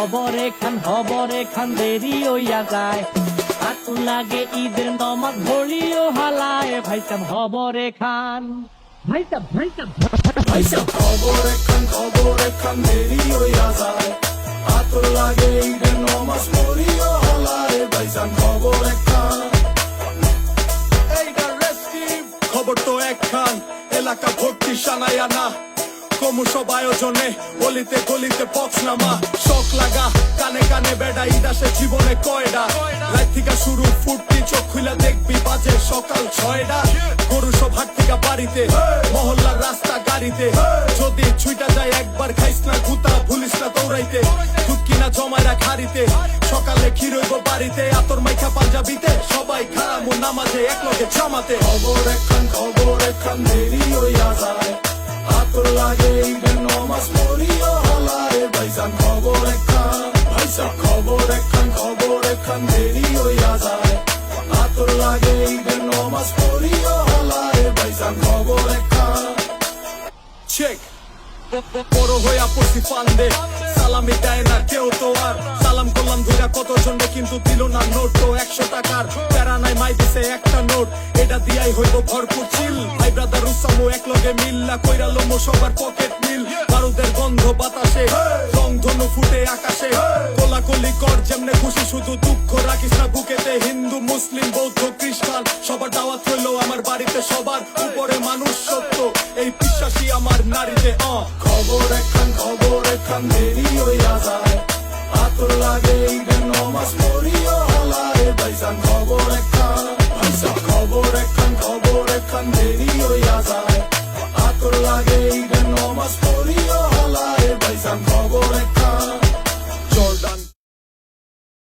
খবর এখান দেরি হইয়া যায়, আতুল লাগে ঈদের নমাজ ভরিও হালায়, ভাইসাব খবর এখান ভাইসাব খবর এখান দেরি হইয়া যায়, আতুল লাগে ঈদের নমাজ পড়িও হালায়, ভাইসাব খবর এখান। এইটা রেস্টিভ খবর তো একখান, এলাকা ভর্তি সানায়া না, ক্রমসব আয়োজনে গলিতে গলিতে বক্স নামা, শখ লাগা কানে কানে বেড়া, ঈদ আসে জীবনে কয়ডা, রাত থেকে শুরু ফুর্তি, চোখ খুলে দেখবি বাজে সকাল 6টা, গরু সব হাট থেকে বাড়িতে, মহল্লার রাস্তা গাড়িতে, যদি ছুইটা যায় একবার খাইস না গুতা, ভুলিস না দৌড়াইতে, দুধ কিনা জমায় খাড়িতে, সকালে ক্ষীর হইব বাড়িতে, আতর মাইখা পাঞ্জাবিতে, সবাই খারামো নামাজে একলগে জামাতে। খবর এখান দেরি হইয়া যায়, আতর লাগে ঈদের নমাজ পড়িও হালায়, ভাইসাব খবর এখান। ভাইসাব খবর এখান দেরি হইয়া যায়, আতর লাগে ঈদের নমাজ পড়িও হালায়, ভাইসাব খবর এখান। চেক বড় হইয়া পড়ছি ফান্দে, সালামি দেয় না কেউ তো আর, সালাম করলাম ধইরা কতজনে কিন্তু দিল না নোট, তো 100 টাকার প্যারা নাই, মাই দিছে একটা নোট, এটা দিয়াই হইব ভরপুর চিল, ভাই ব্রাদার উসামো একলগে মিল্লা কইরা লোমো সবার পকেট মিল, বারুদের গন্ধ বাতাসে, রং ধনু ফুটে আকাশে, কোলাকুলি কর যেমনে খুশি, শুধু দুঃখ রাখিস না বুকেতে, হিন্দু মুসলিম বৌদ্ধ খ্রিস্টান সবার দাওয়াত হইলো আমার বাড়িতে, সবার উপরে মানুষ সত্য, এই বিশ্বাসী আমার নারীতে। খবর এখান দেরি হইয়া যায়, আতর লাগে ঈদের নমাজ পড়িও হালায়, ভাইসাব খবর এখান। ভাইসাব খবর এখান দেরি